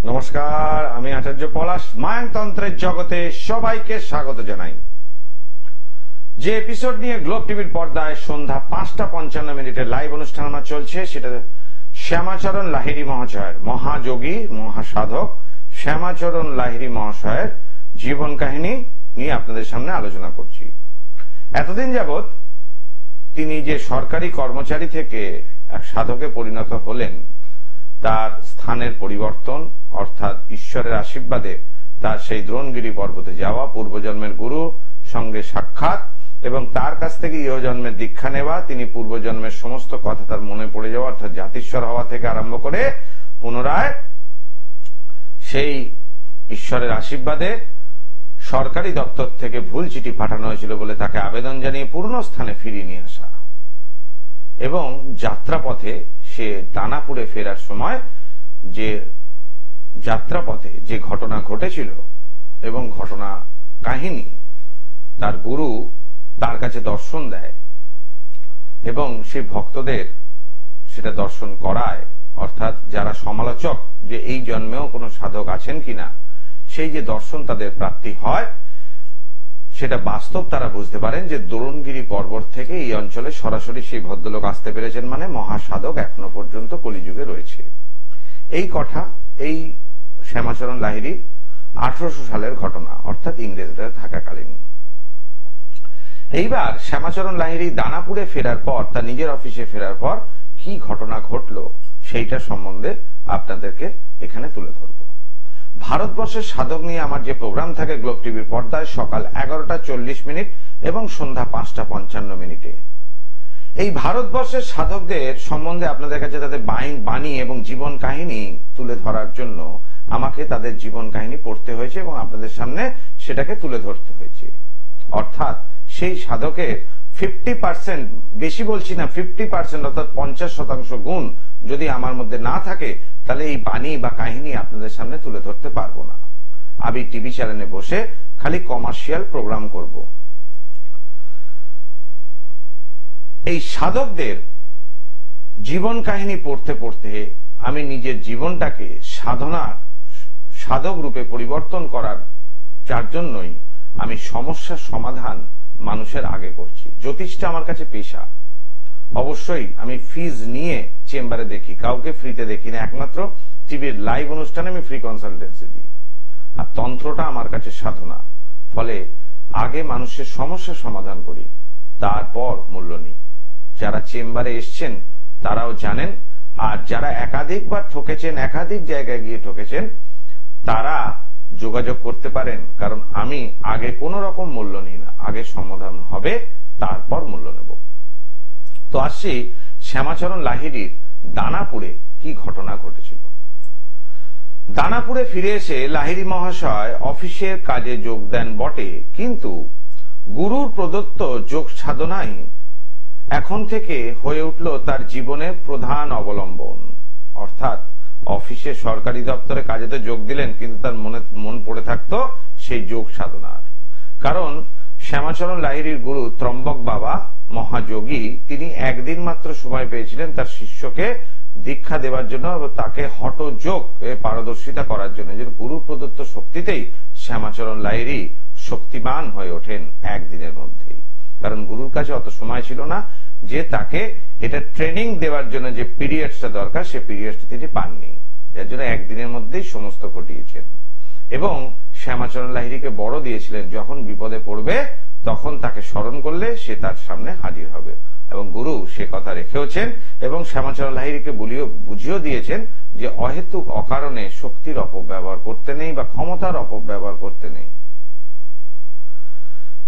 নমস্কার, আমি আচার্য পলাশ। মায়ানতন্ত্রের জগতে সবাইকে স্বাগত জানাই। যে এপিসোড নিয়ে গ্লোব টিভির পর্দায় সন্ধ্যা 5:55 লাইভ অনুষ্ঠান আমার চলছে, সেটা শ্যামাচরণ লাহিড়ী মহাশয়ের, মহাযোগী মহাসাধক শ্যামাচরণ লাহিড়ী মহাশয়ের জীবন কাহিনী নিয়ে আপনাদের সামনে আলোচনা করছি। এতদিন যাবৎ তিনি যে সরকারি কর্মচারী থেকে এক সাধকে পরিণত হলেন, তার স্থানের পরিবর্তন অর্থাৎ ঈশ্বরের আশীর্বাদে তার সেই দ্রোণগিরি পর্বতে যাওয়া, পূর্বজন্মের গুরু সঙ্গে সাক্ষাৎ এবং তার কাছ থেকে ইহজন্মের দীক্ষা নেওয়া, তিনি পূর্বজন্মের সমস্ত কথা তার মনে পড়ে যাওয়া অর্থাৎ জাতিশ্বর হওয়া থেকে আরম্ভ করে পুনরায় সেই ঈশ্বরের আশীর্বাদে সরকারি দপ্তর থেকে ভুল চিঠি পাঠানো হয়েছিল বলে তাকে আবেদন জানিয়ে পূর্ণ স্থানে ফিরিয়ে নিয়ে আসা এবং যাত্রাপথে সে দানাপুরে ফেরার সময় যে যাত্রাপথে যে ঘটনা ঘটেছিল এবং ঘটনা কাহিনী তার গুরু তার কাছে দর্শন দেয় এবং সেই ভক্তদের সেটা দর্শন করায়, অর্থাৎ যারা সমালোচক যে এই জন্মেও কোনো সাধক আছেন কিনা, সেই যে দর্শন তাদের প্রাপ্তি হয় সেটা বাস্তব তারা বুঝতে পারেন যে দ্রোণগিরি পর্বত থেকে এই অঞ্চলে সরাসরি সেই ভদ্রলোক আসতে পেরেছেন, মানে মহাসাধক এখনো পর্যন্ত কলিযুগে রয়েছে। এই কথা এই শ্যামাচরণ লাহিড়ী 1800 সালের ঘটনা, অর্থাৎ ইংরেজরা থাকাকালীন। এইবার শ্যামাচরণ লাহিড়ী দানাপুরে ফেরার পর, তার নিজের অফিসে ফেরার পর কি ঘটনা ঘটলো সেইটা সম্বন্ধে আপনাদেরকে এখানে তুলে ধরব। ভারতবর্ষের সাধক নিয়ে আমার যে প্রোগ্রাম থাকে গ্লোব টিভির পর্দায় সকাল 11:40 এবং সন্ধ্যা 5:55। এই ভারতবর্ষের সাধকদের সম্বন্ধে আপনাদের কাছে তাদের বাণী এবং জীবন কাহিনী তুলে ধরার জন্য আমাকে তাদের জীবন কাহিনী পড়তে হয়েছে এবং আপনাদের সামনে সেটাকে তুলে ধরতে হয়েছে। অর্থাৎ সেই সাধকের 50%, বেশি বলছি না, 50% অর্থাৎ 50% গুণ যদি আমার মধ্যে না থাকে তাহলে এই বাণী বা কাহিনী আপনাদের সামনে তুলে ধরতে পারবো না। আমি টিভি চ্যানেলে বসে খালি কমার্শিয়াল প্রোগ্রাম করব। এই সাধকদের জীবন কাহিনী পড়তে পড়তে আমি নিজের জীবনটাকে সাধক রূপে পরিবর্তন করার যার জন্যই আমি সমস্যার সমাধান মানুষের আগে করছি। জ্যোতিষটা আমার কাছে পেশা। অবশ্যই আমি ফিজ নিয়ে চেম্বারে দেখি, কাউকে ফ্রিতে দেখি না, একমাত্র টিভির লাইভ অনুষ্ঠানে আমি ফ্রি কনসালটেন্সি দিই। আর তন্ত্রটা আমার কাছে সাধনা, ফলে আগে মানুষের সমস্যা সমাধান করি, তারপর মূল্য নিই। যারা চেম্বারে এসছেন তারাও জানেন, আর যারা একাধিকবার ঠকেছেন, একাধিক জায়গায় গিয়ে ঠকেছেন, তারা যোগাযোগ করতে পারেন, কারণ আমি আগে কোনো রকম মূল্য নিই না, আগে সমাধান হবে তারপর মূল্য নেব। তো আসছি শ্যামাচরণ লাহিড়ীর দানাপুরে কি ঘটনা ঘটেছিল। দানাপুরে ফিরে এসে লাহিড়ী মহাশয় অফিসের কাজে যোগ দেন বটে, কিন্তু গুরুর প্রদত্ত যোগ সাধনাই এখন থেকে হয়ে উঠল তার জীবনের প্রধান অবলম্বন। অর্থাৎ অফিসে সরকারি দপ্তরে কাজে তো যোগ দিলেন, কিন্তু তার মন পড়ে থাকতো সেই যোগ সাধনার। কারণ শ্যামাচরণ লাহিড়ীর গুরু ত্রম্বক বাবা মহাযোগী, তিনি একদিন মাত্র সময় পেয়েছিলেন তার শিষ্যকে দীক্ষা দেওয়ার জন্য এবং তাকে হঠযোগ পারদর্শিতা করার জন্য। যে গুরু প্রদত্ত শক্তিতেই শ্যামাচরণ লাহিড়ী শক্তিমান হয়ে ওঠেন একদিনের মধ্যেই, কারণ গুরুর কাছে অত সময় ছিল না যে তাকে এটা ট্রেনিং দেওয়ার জন্য যে পিরিয়ডসটা দরকার সে পিরিয়ডসটা তিনি পাননি, যার জন্য একদিনের মধ্যেই সমস্ত ঘটিয়েছেন। এবং শ্যামাচরণ লাহিড়ীকে বড় দিয়েছিলেন, যখন বিপদে পড়বে তখন তাকে স্মরণ করলে সে তার সামনে হাজির হবে, এবং গুরু সে কথা রেখেওছেন এবং শ্যামাচরণ লাহিড়ীকে বুঝিয়েও দিয়েছেন যে অহেতুক অকারণে শক্তির অপব্যবহার করতে নেই বা ক্ষমতার অপব্যবহার করতে নেই।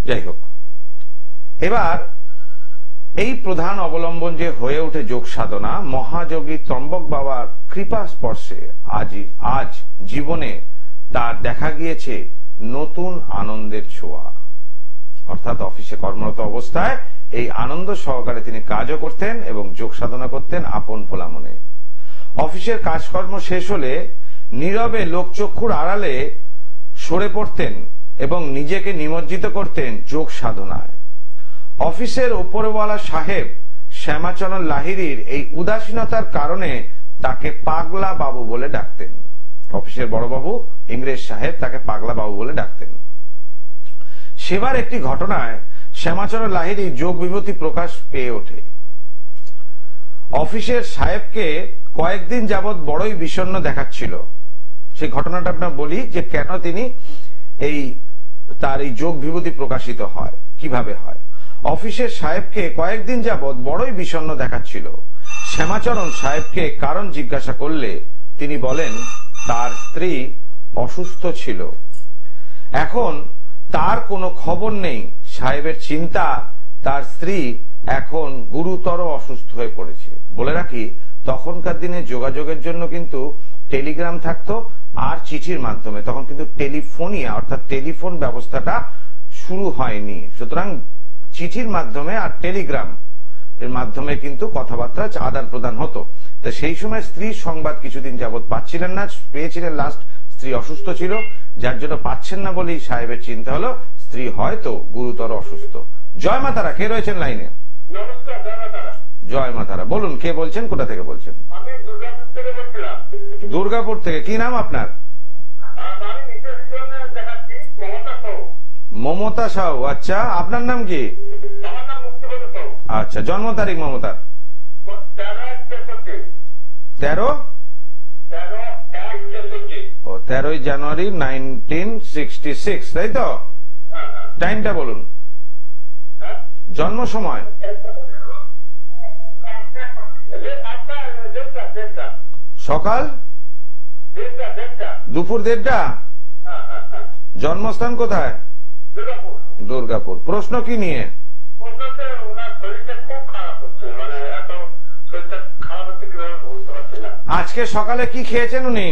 যাই হোক, এবার এই প্রধান অবলম্বন যে হয়ে ওঠে যোগ সাধনা, মহাযোগী ত্রম্বক বাবার কৃপা স্পর্শে আজ জীবনে তার দেখা গিয়েছে নতুন আনন্দের ছোঁয়া। অর্থাৎ অফিসে কর্মরত অবস্থায় এই আনন্দ সহকারে তিনি কাজও করতেন এবং যোগ সাধনা করতেন আপন ভোলা মনে। অফিসের কাজকর্ম শেষ হলে নীরবে লোকচক্ষুর আড়ালে সরে পড়তেন এবং নিজেকে নিমজ্জিত করতেন যোগ সাধনায়। অফিসের উপরওয়ালা সাহেব শ্যামাচরণ লাহিড়ীর এই উদাসীনতার কারণে তাকে পাগলা বাবু বলে ডাকতেন। অফিসের বড়বাবু ইংরেজ সাহেব তাকে পাগলা বাবু বলে ডাকতেন। সেবার একটি ঘটনায় শ্যামাচরণ লাহিড়ী যোগ বিভূতি প্রকাশ পেয়ে ওঠে। অফিসের সাহেবকে কয়েকদিন যাবৎ বড়ই বিষণ্ণ দেখাচ্ছিল। সেই ঘটনাটা আপনার বলি যে কেন তিনি তার এই যোগ বিভূতি প্রকাশিত হয়, কিভাবে হয়। অফিসের সাহেবকে কয়েকদিন যাবৎ বড়ই বিষণ্ণ দেখাচ্ছিল। শ্যামাচরণ সাহেবকে কারণ জিজ্ঞাসা করলে তিনি বলেন তার স্ত্রী অসুস্থ ছিল। এখন তার কোনো খবর নেই। সাহেবের চিন্তা তার স্ত্রী এখন গুরুতর অসুস্থ হয়ে পড়েছে। বলে রাখি, তখনকার দিনে যোগাযোগের জন্য কিন্তু টেলিগ্রাম থাকতো আর চিঠির মাধ্যমে, তখন কিন্তু টেলিফোনিয়া অর্থাৎ টেলিফোন ব্যবস্থাটা শুরু হয়নি। সুতরাং চিঠির মাধ্যমে আর টেলিগ্রাম এর মাধ্যমে কিন্তু কথাবার্তা আদান প্রদান হতো। তো সেই সময় স্ত্রীর সংবাদ কিছুদিন যাবৎ পাচ্ছিলেন না, পেয়েছিলেন লাস্ট স্ত্রী অসুস্থ ছিল, যার জন্য পাচ্ছেন না বলেই সাহেবের চিন্তা হলো স্ত্রী হয়তো গুরুতর অসুস্থ। জয় মা তারা, কে রয়েছেন লাইনে? নমস্কার, জয় মা তারা। জয় মা তারা, বলুন কে বলছেন, কোথা থেকে বলছেন? আমি দুর্গাপুর থেকে বলছিলাম। দুর্গাপুর থেকে, কি নাম আপনার? আমি নিজের জন্য দেখাচ্ছি, মমতা সাহু। মমতা সাহু, আচ্ছা আপনার নাম কি? আমার নাম মুক্তিপদ সাহু। আচ্ছা, জন্ম তারিখ মমতার? 13 জানুয়ারি 1966, তাই তো? টাইমটা বলুন, জন্ম সময়। সকাল দুপুর 1:30। জন্মস্থান কোথায়? দুর্গাপুর। প্রশ্ন কি নিয়ে? আজকে সকালে কি খেয়েছেন উনি?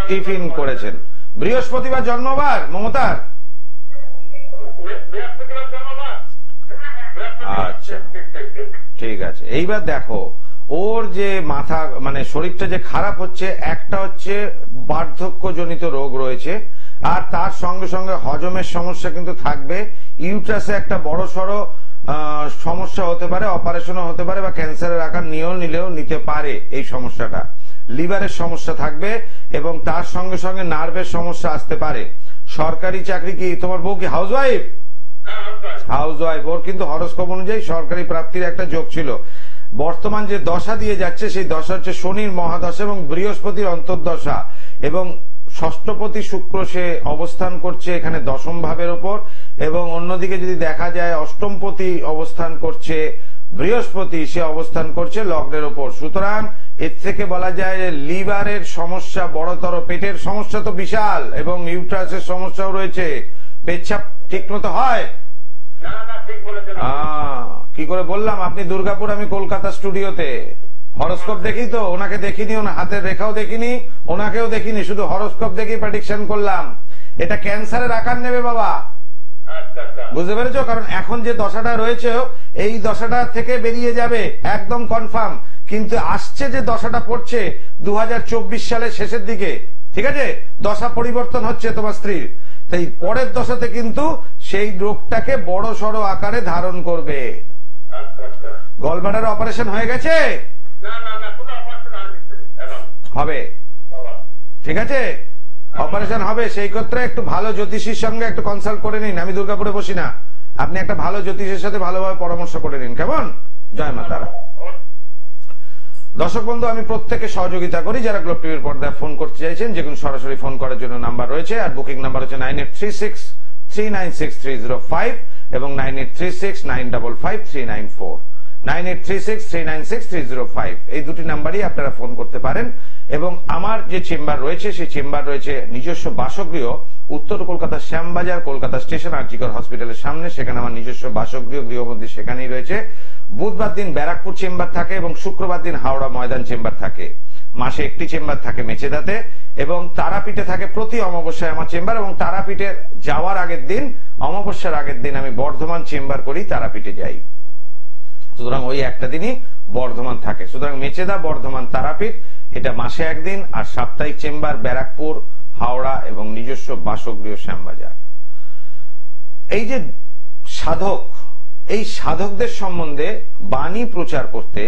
টিফিন করেছেন। বৃহস্পতিবার জন্মবার মমতার? আচ্ছা ঠিক আছে। এইবার দেখো, ওর যে মাথা মানে শরীরটা যে খারাপ হচ্ছে, একটা হচ্ছে বার্ধক্যজনিত রোগ রয়েছে, আর তার সঙ্গে সঙ্গে হজমের সমস্যা কিন্তু থাকবে। ইউট্রাসে একটা বড় সড়ো সমস্যা হতে পারে, অপারেশনও হতে পারে, বা ক্যান্সারের আকার নিলেও নিতে পারে এই সমস্যাটা। লিভারের সমস্যা থাকবে এবং তার সঙ্গে সঙ্গে নার্ভের সমস্যা আসতে পারে। সরকারি চাকরি কি তোমার বউ কি হাউসওয়াইফ? হাউসওয়াইফ। ওর কিন্তু হরোস্কোপ অনুযায়ী সরকারি প্রাপ্তির একটা যোগ ছিল। বর্তমান যে দশা দিয়ে যাচ্ছে সেই দশা হচ্ছে শনির মহাদশা এবং বৃহস্পতির অন্তর্দশা, এবং ষষ্ঠপতি শুক্র সে অবস্থান করছে এখানে দশম ভাবের ওপর, এবং অন্যদিকে যদি দেখা যায় অষ্টমপতি অবস্থান করছে বৃহস্পতি, সে অবস্থান করছে লগ্নের ওপর। সুতরাং এর থেকে বলা যায় যে লিভারের সমস্যা বড়তর, পেটের সমস্যা তো বিশাল, এবং ইউট্রাসের সমস্যাও রয়েছে। পেচ্ছাপ ঠিক মতো হয়? কি করে বললাম, আপনি দুর্গাপুর, আমি কলকাতা স্টুডিওতে। হরোস্কোপ দেখি তো, ওনাকে দেখিনি, ওনার হাতের রেখাও দেখিনি, ওনাকেও দেখিনি, শুধু হরোস্কোপ দেখে প্রেডিকশন করলাম। এটা ক্যান্সারের আকার নেবে বাবা, বুঝতে পেরেছো? কারণ এখন যে দশাটা রয়েছে এই দশাটা থেকে বেরিয়ে যাবে একদম কনফার্ম, কিন্তু আসছে যে দশাটা পড়ছে 2024 সালের শেষের দিকে, ঠিক আছে? দশা পরিবর্তন হচ্ছে তোমার স্ত্রীর, তাই পরের দশাতে কিন্তু সেই রোগটাকে বড় সড়ো আকারে ধারণ করবে। গলব্লাডার অপারেশন হয়ে গেছে? হবে, ঠিক আছে, অপারেশন হবে। সেই ক্ষেত্রে একটু ভালো জ্যোতিষীর সঙ্গে একটু কনসাল্ট করে নিন। আমি দুর্গাপুরে বসি না, আপনি একটা ভালো জ্যোতিষের সাথে ভালোভাবে পরামর্শ করে নিন, কেমন? জয় মা তারা। দর্শক বন্ধু, আমি প্রত্যেকে সহযোগিতা করি। যারা গ্লোব টিভির পর্দায় ফোন করতে চাইছেন, যে কোনো সরাসরি ফোন করার জন্য নাম্বার রয়েছে, আর বুকিং নাম্বার হচ্ছে 9836396305 এবং 9836955394, 9836396305। এই দুটি নাম্বারই আপনারা ফোন করতে পারেন। এবং আমার যে চেম্বার রয়েছে সেই চেম্বার রয়েছে নিজস্ব বাসগৃহ, উত্তর কলকাতা শ্যামবাজার, কলকাতা স্টেশন, আরজিকর হসপিটালের সামনে। সেখানে আমার নিজস্ব বাসগৃহ, গৃহবন্দী সেখানেই রয়েছে। বুধবার দিন ব্যারাকপুর চেম্বার থাকে এবং শুক্রবার দিন হাওড়া ময়দান চেম্বার থাকে। মাসে একটি চেম্বার থাকে মেচেদাতে, এবং তারাপীঠে থাকে প্রতি অমাবস্যায় আমার চেম্বার, এবং তারাপীঠে যাওয়ার আগের দিন, অমাবস্যার আগের দিন আমি বর্ধমান চেম্বার করি, তারাপীঠে যাই। সুতরাং ওই একটা দিনই বর্ধমান থাকে। সুতরাং মেচেদা, বর্ধমান, তারাপীঠ, এটা মাসে একদিন, আর সাপ্তাহিক চেম্বার ব্যারাকপুর, হাওড়া এবং নিজস্ব বাসগৃহ শ্যামবাজার। এই যে সাধক, এই সাধকদের সম্বন্ধে বাণী প্রচার করতে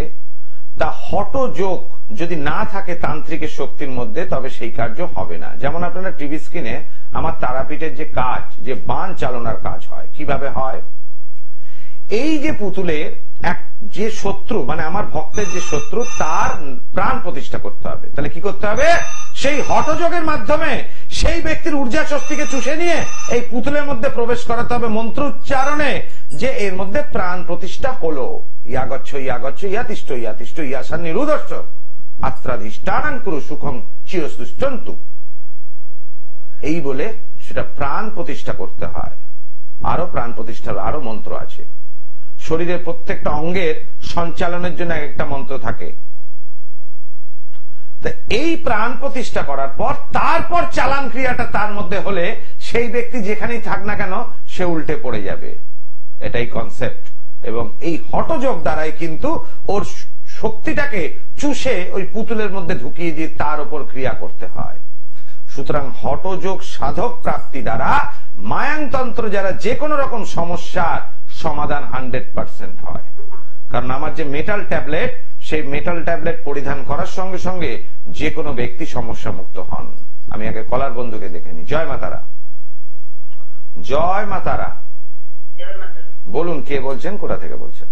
তা হঠযোগ যদি না থাকে তান্ত্রিকের শক্তির মধ্যে, তবে সেই কার্য হবে না। যেমন আপনারা টিভি স্ক্রিনে আমার তারাপীঠের যে কাজ, যে বাণ চালনার কাজ হয়, কিভাবে হয়, এই যে পুতুলের এক যে শত্রু, মানে আমার ভক্তের যে শত্রু, তার প্রাণ প্রতিষ্ঠা করতে হবে। তাহলে কি করতে হবে? সেই হঠযোগের মাধ্যমে সেই ব্যক্তির ঊর্জা শক্তিকে চুষে নিয়ে এই পুতুলের মধ্যে প্রবেশ করাতে হবে মন্ত্র উচ্চারণে, যে এর মধ্যে প্রাণ প্রতিষ্ঠা হলো। ইয়াগচ্ছ ইয়াগচ্ছ ইয়াতিষ্ঠ ইয়াতিষ্ঠ ইয়াসান নিরুদর্শ আত্রাধিষ্ঠান কুরু সুখং চিরস্তুষ্টন্তু, এই বলে সেটা প্রাণ প্রতিষ্ঠা করতে হয়। আরো প্রাণ প্রতিষ্ঠার আরো মন্ত্র আছে। শরীরের প্রত্যেকটা অঙ্গের সঞ্চালনের জন্য একটা মন্ত্র থাকে। এই প্রাণ প্রতিষ্ঠা করার পর তারপর চালান ক্রিয়াটা তার মধ্যে হলে সেই ব্যক্তি যেখানেই থাক না কেন সে উল্টে পড়ে যাবে। এটাই কনসেপ্ট। এবং এই হঠযোগ দ্বারাই কিন্তু ওর শক্তিটাকে চুষে ওই পুতুলের মধ্যে ঢুকিয়ে দিয়ে তার উপর ক্রিয়া করতে হয়। সুতরাং হঠযোগ সাধক প্রাপ্তি দ্বারা মায়াংতন্ত্র যারা যে কোনো রকম সমস্যার সমাধান 100% হয়। কারণ আমার যে মেটাল ট্যাবলেট, সেই মেটাল ট্যাবলেট পরিধান করার সঙ্গে সঙ্গে যে কোনো ব্যক্তি সমস্যা মুক্ত হন। আমি আগে কলার বন্ধুকে দেখে নি। জয় মাতারা। জয় মাতারা। বলুন, কে বলছেন, কোথা থেকে বলছেন?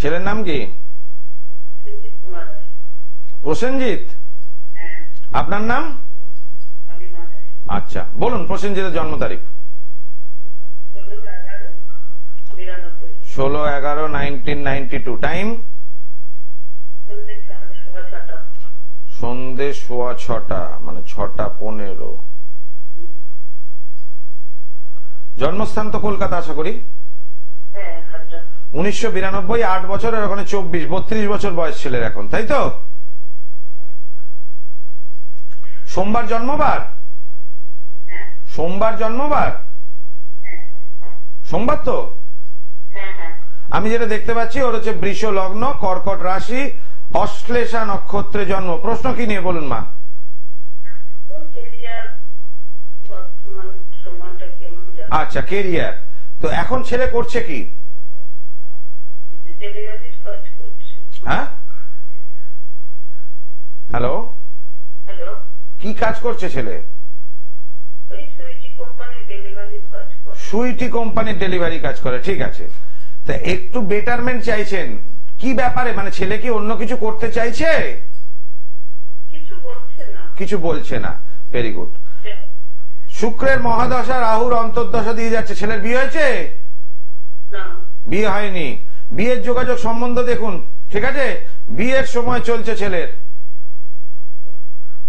ছেলের নাম কি? প্রসেনজিৎ। আপনার নাম? আচ্ছা, বলুন প্রসেনজিতের জন্ম তারিখ। 16/11/1992। টাইম? সন্ধে 6:15, মানে 6:15। জন্মস্থান তো কলকাতা আশা করি। 1992, 8 বছর, আর ওখানে 32 বছর বয়স ছেলের এখন, তাই তো? সোমবার জন্মবার? সোমবার জন্মবার? সোমবার তো? আমি যেটা দেখতে পাচ্ছি ওর হচ্ছে বৃষ লগ্ন, কর্কট রাশি, অশ্লেষা নক্ষত্রে জন্ম। প্রশ্ন কি নিয়ে বলুন মা? আচ্ছা, কেরিয়ার। তো এখন ছেলে করছে কি? হ্যাঁ, হ্যালো, কি কাজ করছে ছেলে? সুইটি কোম্পানির ডেলিভারি কাজ করে। ঠিক আছে, তা একটু বেটারমেন্ট চাইছেন কি ব্যাপারে? মানে ছেলে কি অন্য কিছু করতে চাইছে? কিছু বলছে না। Very good. শুক্রের মহাদশা, রাহুর অন্তর্দশা দিয়ে যাচ্ছে। ছেলের বিয়ে হয়েছে? বিয়ে হয়নি। বিয়ের যোগাযোগ সম্বন্ধ দেখুন। ঠিক আছে, বিয়ের সময় চলছে ছেলের,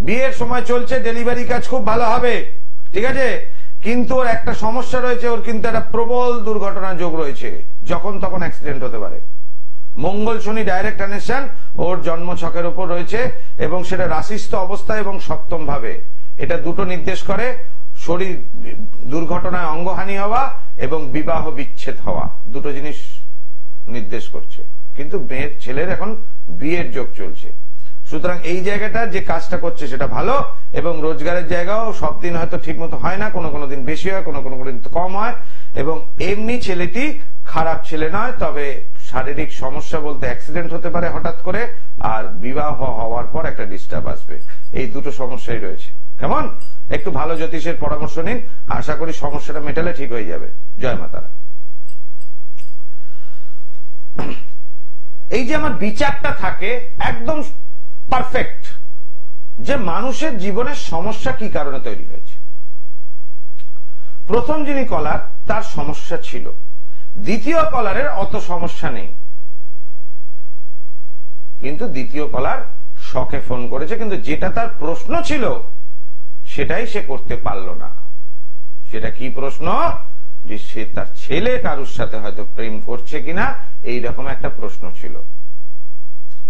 বিয়ের সময় চলছে, ডেলিভারি কাজ খুব ভালো হবে। ঠিক আছে, কিন্তু ওর একটা সমস্যা রয়েছে, ওর কিন্তু একটা প্রবল দুর্ঘটনার যোগ রয়েছে, যখন তখন অ্যাক্সিডেন্ট হতে পারে। মঙ্গল শনি ডাইরেক্ট কানেকশন ওর জন্ম ছকের উপর রয়েছে, এবং সেটা রাশিস্থ অবস্থা এবং সপ্তম ভাবে। এটা দুটো নির্দেশ করে, শরীর দুর্ঘটনায় অঙ্গহানি হওয়া এবং বিবাহ বিচ্ছেদ হওয়া, দুটো জিনিস নির্দেশ করছে। কিন্তু মেয়ের ছেলের এখন বিয়ের যোগ চলছে। সুতরাং এই জায়গাটা যে কাজটা করছে সেটা ভালো, এবং রোজগারের জায়গাও সব দিন হয়তো ঠিক মতো হয় না, কোনো কোনো দিন বেশি হয়, কোনো কোনো দিন কম হয়। এবং এমনি ছেলেটি খারাপ ছেলে নয়, তবে শারীরিক সমস্যা বলতে অ্যাক্সিডেন্ট হতে পারে হঠাৎ করে, আর বিবাহ হওয়ার পর একটা ডিস্টার্ব আসবে। এই দুটো সমস্যাই রয়েছে। কেমন? একটু ভালো জ্যোতিষের পরামর্শ নিন, আশা করি সমস্যাটা মেটালে ঠিক হয়ে যাবে। জয় মাতারা। এই যে আমার বিচারটা থাকে একদম পারফেক্ট, যে মানুষের জীবনের সমস্যা কি কারণে তৈরি হয়েছে। প্রথম যিনি কলার, তার সমস্যা ছিল, দ্বিতীয় কলারের অত সমস্যা নেই, কিন্তু দ্বিতীয় কলার শখে ফোন করেছে, কিন্তু যেটা তার প্রশ্ন ছিল সেটাই সে করতে পারল না। সেটা কি প্রশ্ন? যে সে তার ছেলে কারুর সাথে হয়তো প্রেম করছে কিনা, এইরকম একটা প্রশ্ন ছিল,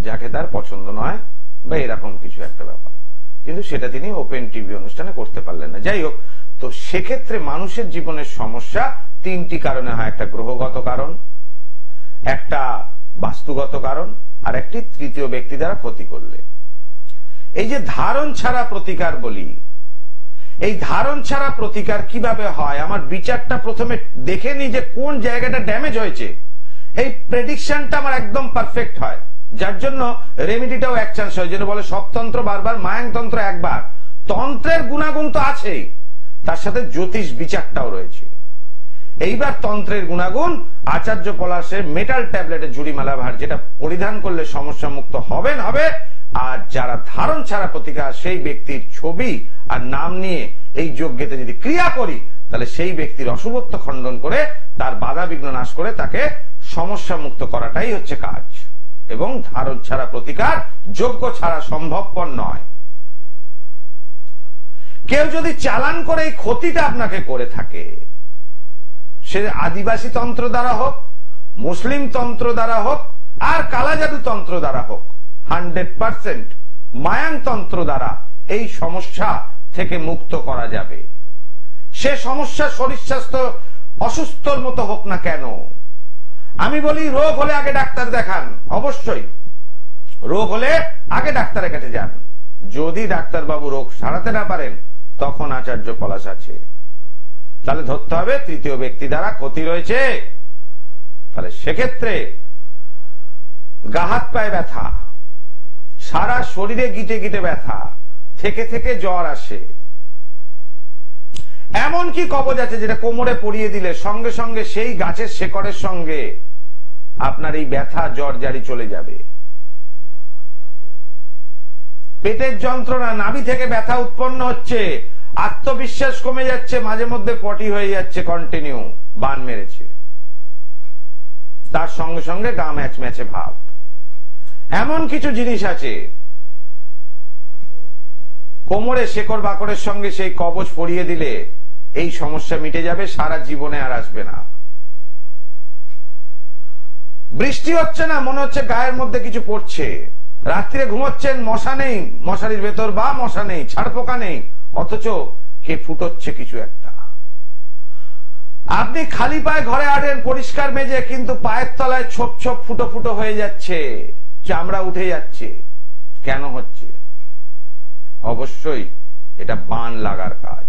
যাকে তার পছন্দ নয় বা এরকম কিছু একটা ব্যাপার, কিন্তু সেটা তিনি ওপেন টিভি অনুষ্ঠানে করতে পারলেন না। যাই হোক, তো সেক্ষেত্রে মানুষের জীবনের সমস্যা তিনটি কারণে হয়। একটা গ্রহগত কারণ, একটা বাস্তুগত কারণ, আর একটি তৃতীয় ব্যক্তি দ্বারা ক্ষতি করলে। এই যে ধারণ ছাড়া প্রতিকার বলি, এই ধারণ ছাড়া প্রতিকার কিভাবে হয়, আমার বিচারটা প্রথমে দেখে নি যে কোন জায়গাটা ড্যামেজ হয়েছে, এই প্রেডিকশনটা আমার একদম পারফেক্ট হয়, যার জন্য রেমিডিটাও এক চান্স হয়। যেটা বলে সব তন্ত্র বারবার, মায়াং তন্ত্র একবার। তন্ত্রের গুণাগুণ তো আছেই, তার সাথে জ্যোতিষ বিচারটাও রয়েছে। এইবার তন্ত্রের গুণাগুণ, আচার্য পলাশের মেটাল ট্যাবলেটের ঝুড়িমালা ভার, যেটা পরিধান করলে সমস্যা মুক্ত হবেন হবে। আর যারা ধারণ ছাড়া প্রতিকার, সেই ব্যক্তির ছবি আর নাম নিয়ে এই যজ্ঞেতে যদি ক্রিয়া করি, তাহলে সেই ব্যক্তির অশুভত্ব খণ্ডন করে তার বাধা বিঘ্ন নাশ করে তাকে সমস্যা মুক্ত করাটাই হচ্ছে কাজ। এবং ধারণ ছাড়া প্রতিকার যজ্ঞ ছাড়া সম্ভবপর নয়। কেউ যদি চালান করে এই ক্ষতিটা আপনাকে করে থাকে, সে আদিবাসী তন্ত্র দ্বারা হোক, মুসলিম তন্ত্র দ্বারা হোক, আর কালাজাদু তন্ত্র দ্বারা হোক, 100% মায়াং তন্ত্র দ্বারা এই সমস্যা থেকে মুক্ত করা যাবে। সে সমস্যা শরীর স্বাস্থ্য অসুস্থর মতো হোক না কেন। আমি বলি রোগ হলে আগে ডাক্তার দেখান, অবশ্যই রোগ হলে আগে ডাক্তারের কাছে যান। যদি ডাক্তার বাবু রোগ সারাতে না পারেন, তখন আচার্য পলাশ আছে। তাহলে ধরতে হবে তৃতীয় ব্যক্তি দ্বারা ক্ষতি রয়েছে। তাহলে সেক্ষেত্রে গা হাত পায়ে ব্যথা, সারা শরীরে গিটে গিটে ব্যথা, থেকে থেকে জ্বর আসে, এমন কি কবজ আছে যেটা কোমরে পরিয়ে দিলে সঙ্গে সঙ্গে সেই গাছের শেকড়ের সঙ্গে আপনার এই ব্যথা জ্বর জারি চলে যাবে। পেটের যন্ত্রণা, নাভি থেকে ব্যথা উৎপন্ন হচ্ছে, আত্মবিশ্বাস কমে যাচ্ছে, মাঝে মধ্যে পটি হয়ে যাচ্ছে, কন্টিনিউ বান মেরেছে, তার সঙ্গে সঙ্গে গা ম্যাচ ম্যাচে ভাব। এমন কিছু জিনিস আছে, কোমরে শেকড় বাকড়ের সঙ্গে সেই কবচ পরিয়ে দিলে এই সমস্যা মিটে যাবে, সারা জীবনে আর আসবে না। বৃষ্টি হচ্ছে না, মনে হচ্ছে গায়ের মধ্যে কিছু পড়ছে, রাত্রে ঘুমোচ্ছেন, মশা নেই মশারির ভেতর, বা মশা নেই, ছাড়পোকা নেই, অথচ কে ফুটোচ্ছে কিছু একটা। আপনি খালি পায়ে ঘরে আটেন পরিষ্কার মেজে, কিন্তু পায়ের তলায় ছোপ ছোপ ফুটো ফুটো হয়ে যাচ্ছে, চামড়া উঠে যাচ্ছে, কেন হচ্ছে? অবশ্যই এটা বান লাগার কাজ।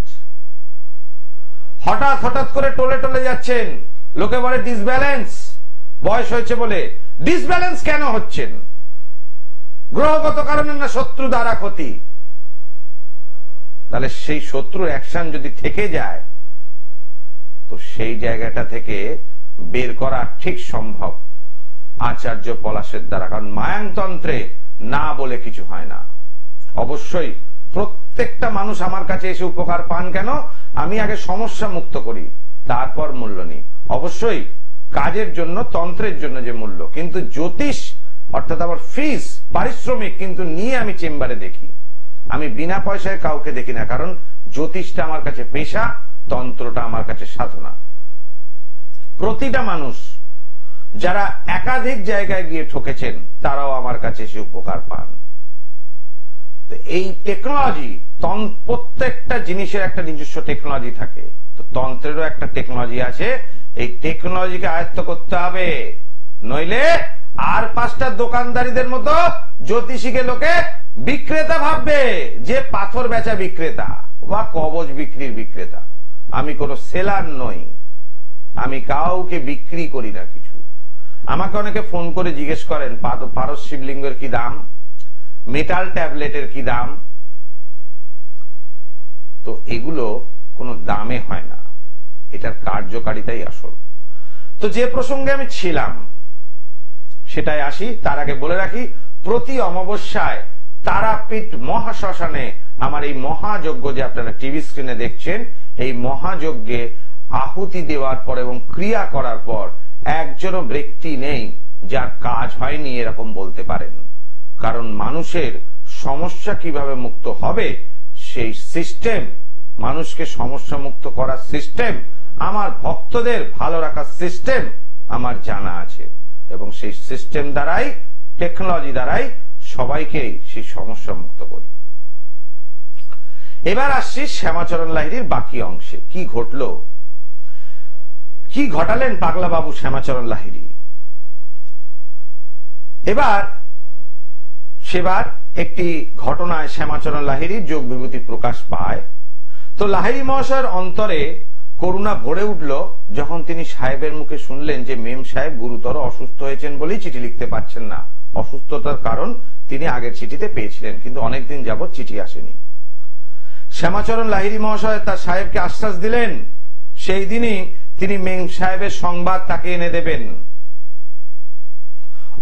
হঠাৎ হঠাৎ করে টলে টলে যাচ্ছেন, লোকে বলে ডিসব্যালেন্স, বয়স হয়েছে বলে। ডিসব্যালেন্স কেন হচ্ছেন? গ্রহগত কারণে না শত্রু দ্বারা ক্ষতি? তাহলে সেই শত্রুর অ্যাকশন যদি থেকে যায়, তো সেই জায়গাটা থেকে বের করা ঠিক সম্ভব আচার্য পলাশের দ্বারা। কারণ মায়াং তন্ত্রে না বলে কিছু হয় না। অবশ্যই প্রত্যেকটা মানুষ আমার কাছে এসে উপকার পান কেন? আমি আগে সমস্যা মুক্ত করি, তারপর মূল্য নিই। অবশ্যই কাজের জন্য, তন্ত্রের জন্য যে মূল্য, কিন্তু জ্যোতিষ অর্থাৎ আমার ফিস, পারিশ্রমিক কিন্তু নিয়ে আমি চেম্বারে দেখি। আমি বিনা পয়সায় কাউকে দেখি না, কারণ জ্যোতিষটা আমার কাছে পেশা, তন্ত্রটা আমার কাছে সাধনা। প্রতিটা মানুষ যারা একাধিক জায়গায় গিয়ে ঠকেছেন, তারাও আমার কাছে এসে উপকার পান। এই টেকনোলজি, প্রত্যেকটা জিনিসের একটা নিজস্ব টেকনোলজি থাকে, তো তন্ত্রেরও একটা টেকনোলজি আছে। এই টেকনোলজিকে আয়ত্ত করতে হবে, নইলে আর পাঁচটা দোকানদারিদের মতো জ্যোতিষীকে লোকে বিক্রেতা ভাববে, যে পাথর বেচা বিক্রেতা বা কবচ বিক্রির বিক্রেতা। আমি কোনো সেলার নই, আমি কাউকে বিক্রি করি না কিছু। আমাকে অনেকে ফোন করে জিজ্ঞেস করেন পারস শিবলিঙ্গের কি দাম, মেটাল ট্যাবলেটের কি দাম। তো এগুলো কোনো দামে হয় না, এটার কার্যকারিতাই আসল। তো যে প্রসঙ্গে আমি ছিলাম সেটাই আসি। তার আগে বলে রাখি, প্রতি অমাবস্যায় তারাপীঠ মহাশ্মশানে আমার এই মহাযজ্ঞ যে আপনারা টিভি স্ক্রিনে দেখছেন, এই মহাযজ্ঞে আহুতি দেওয়ার পর এবং ক্রিয়া করার পর একজনও ব্যক্তি নেই যার কাজ হয়নি এরকম বলতে পারেন। কারণ মানুষের সমস্যা কিভাবে মুক্ত হবে সেই সিস্টেম, মানুষকে সমস্যা মুক্ত করার সিস্টেম, আমার ভক্তদের ভালো রাখার সিস্টেম আমার জানা আছে, এবং সেই সিস্টেম দ্বারাই, টেকনোলজি দ্বারাই সবাইকেই সেই সমস্যা মুক্ত করি। এবার আসছি শ্যামাচরণ লাহিড়ীর বাকি অংশে। কি ঘটলো, কি ঘটালেন পাগলা বাবু শ্যামাচরণ লাহিড়ী। এবার সেবার একটি ঘটনায় শ্যামাচরণ লাহিড়ীর যোগ বিভূতি প্রকাশ পায়। তো লাহিড়ী মহাশয়ের অন্তরে করুণা ভরে উঠল যখন তিনি সাহেবের মুখে শুনলেন যে মেম সাহেব গুরুতর অসুস্থ হয়েছেন বলেই চিঠি লিখতে পারছেন না। অসুস্থতার কারণ তিনি আগের চিঠিতে পেয়েছিলেন, কিন্তু অনেকদিন যাবৎ চিঠি আসেনি। শ্যামাচরণ লাহিড়ী মহাশয় তার সাহেবকে আশ্বাস দিলেন সেই দিনই তিনি মেম সাহেবের সংবাদ তাকে এনে দেবেন।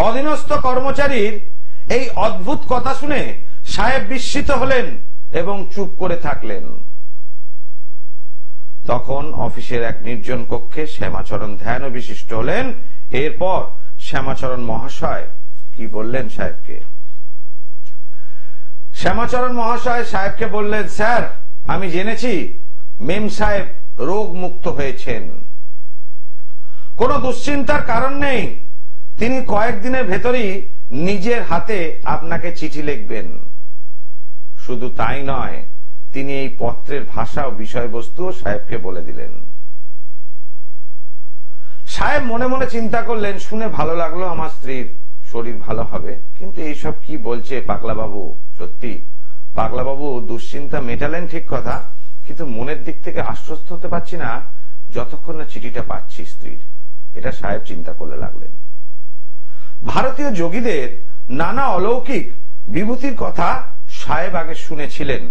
অধীনস্থ কর্মচারীর এই অদ্ভুত কথা শুনে সাহেব বিস্মিত হলেন এবং চুপ করে থাকলেন। তখন অফিসের এক নির্জন কক্ষে শ্যামাচরণ ধ্যান বিশিষ্ট হলেন। এরপর শ্যামাচরণ মহাশয় কি বললেন সাহেবকে? শ্যামাচরণ মহাশয় সাহেবকে বললেন, স্যার, আমি জেনেছি মেম সাহেব রোগ মুক্ত হয়েছেন। কোনো দুশ্চিন্তার কারণ নেই। তিনি কয়েকদিনের ভেতরই নিজের হাতে আপনাকে চিঠি লিখবেন। শুধু তাই নয়, তিনি এই পত্রের ভাষা ও বিষয়বস্তু সাহেবকে বলে দিলেন। সাহেব মনে মনে চিন্তা করলেন, শুনে ভালো লাগলো আমার স্ত্রীর শরীর ভালো হবে, কিন্তু এইসব কি বলছে পাগলাবাবু। সত্যি পাগলাবাবু দুশ্চিন্তা মেটালেন ঠিক কথা, কিন্তু মনের দিক থেকে আশ্বস্ত হতে পারছি না যতক্ষণ না চিঠিটা পাচ্ছি স্ত্রীর। এটা সাহেব চিন্তা করলে লাগলেন। ভারতীয় যোগীদের নানা অলৌকিক বিভূতির কথা সাহেব আগে শুনেছিলেন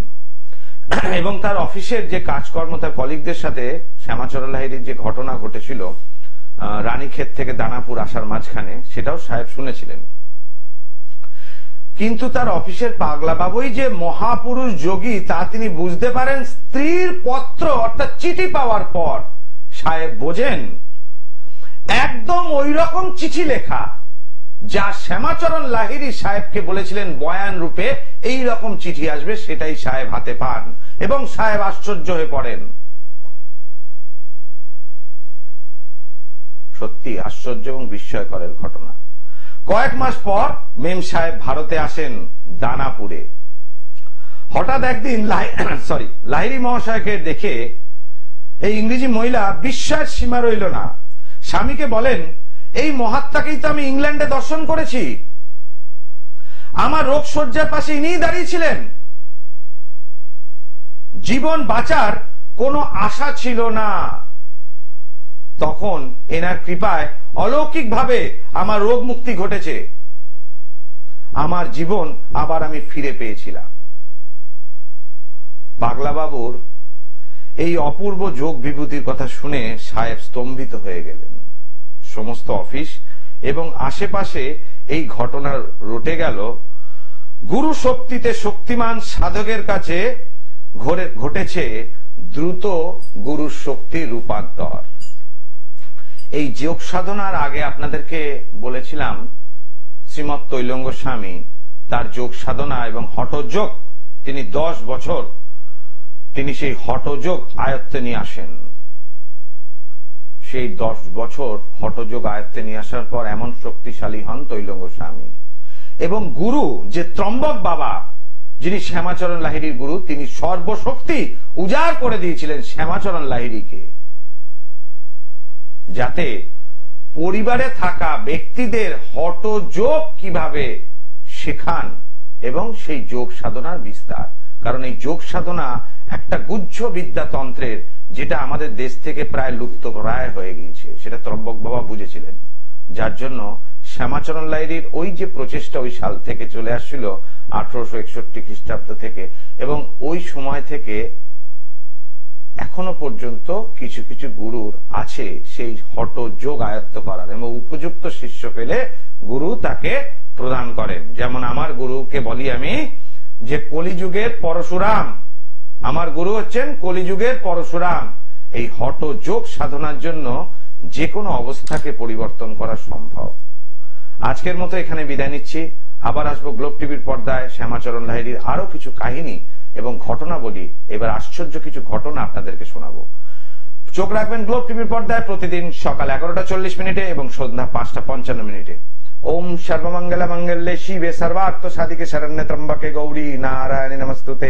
এবং তার অফিসের যে কাজকর্ম, তার কলিগদের সাথে শ্যামাচরণ লাহিড়ীর যে ঘটনা ঘটেছিল রানীক্ষেত থেকে দানাপুর আসার মাঝখানে, সেটাও সাহেব শুনেছিলেন। কিন্তু তার অফিসের পাগলাবাবুই যে মহাপুরুষ যোগী তা তিনি বুঝতে পারেন স্ত্রীর পত্র অর্থাৎ চিঠি পাওয়ার পর। সাহেব বোঝেন একদম ওই রকম চিঠি লেখা যা শ্যামাচরণ লাহিড়ী সাহেবকে বলেছিলেন বয়ান রূপে এই রকম চিঠি আসবে, সেটাই সাহেব হাতে পান এবং সাহেব আশ্চর্য হয়ে পড়েন। সত্যি আশ্চর্য এবং বিস্ময়করের ঘটনা। কয়েক মাস পর মেম সাহেব ভারতে আসেন দানাপুরে। হঠাৎ একদিন লাহিড়ী মহাশয়কে দেখে এই ইংরেজি মহিলা বিস্ময়ের সীমা রইল না। স্বামীকে বলেন, এই মহাত্মাকেই তো আমি ইংল্যান্ডে দর্শন করেছি। আমার রোগ শয্যার পাশে ইনিই দাঁড়িয়েছিলেন। জীবন বাঁচার কোনো আশা ছিল না। তখন এনার কৃপায় অলৌকিকভাবে আমার রোগ মুক্তি ঘটেছে। আমার জীবন আবার আমি ফিরে পেয়েছিলাম। পাগলাবাবুর এই অপূর্ব যোগ বিভূতির কথা শুনে সাহেব স্তম্ভিত হয়ে গেলেন। সমস্ত অফিস এবং আশেপাশে এই ঘটনা রটে গেল। গুরু শক্তিতে শক্তিমান সাধকের কাছে ঘটেছে দ্রুত গুরু শক্তির রূপান্তর। এই যোগ সাধনার আগে আপনাদেরকে বলেছিলাম শ্রীমৎ তৈলঙ্গ স্বামী তার যোগ সাধনা এবং হঠযোগ, তিনি 10 বছর তিনি সেই হঠযোগ আয়ত্তে নিয়ে আসেন। সেই 10 বছর হঠযোগ আয়ত্তে নিয়ে আসার পর এমন শক্তিশালী হন তৈলঙ্গ স্বামী। এবং গুরু যে ত্রম্বক বাবা, যিনি শ্যামাচরণ লাহিড়ীর গুরু, তিনি সর্বশক্তি উজাড় করে দিয়েছিলেন শ্যামাচরণ লাহিড়ীকে, যাতে পরিবারে থাকা ব্যক্তিদের হঠযোগ কিভাবে শেখান এবং সেই যোগ সাধনার বিস্তার। কারণ এই যোগ সাধনা একটা গুহ্য বিদ্যাতন্ত্রের, যেটা আমাদের দেশ থেকে প্রায় লুপ্ত প্রায় হয়ে গিয়েছে, সেটা ত্রম্বক বাবা বুঝেছিলেন। যার জন্য শ্যামাচরণ লাহিড়ীর ওই যে প্রচেষ্টা ওই সাল থেকে চলে আসছিল 1861 খ্রিস্টাব্দ থেকে, এবং ওই সময় থেকে এখনো পর্যন্ত কিছু কিছু গুরুর আছে সেই হঠযোগ আয়ত্ত করার, এবং উপযুক্ত শিষ্য পেলে গুরু তাকে প্রদান করেন। যেমন আমার গুরুকে বলি আমি যে কলিযুগের পরশুরাম, আমার গুরু হচ্ছেন কলিযুগের পরশুরাম। এই হঠযোগ সাধনার জন্য যে কোনো অবস্থাকে পরিবর্তন করা সম্ভব। আজকের মতো এখানে বিদায় নিচ্ছি। আবার আসবো গ্লোব টিভির পর্দায় শ্যামাচরণ লাহিড়ীর আরো কিছু কাহিনী এবং ঘটনা বলি। এবার আশ্চর্য কিছু ঘটনা আপনাদেরকে শোনাবো। চোখ রাখবেন গ্লোব টিভির পর্দায় প্রতিদিন সকাল 11:40 এবং সন্ধ্যা 5:55। ওম সর্বমঙ্গল মঙ্গলে শিবে সর্বার্থ সাধিকে শরণ্যে ত্র্যম্বকে গৌরী নারায়ণী নমস্তুতে।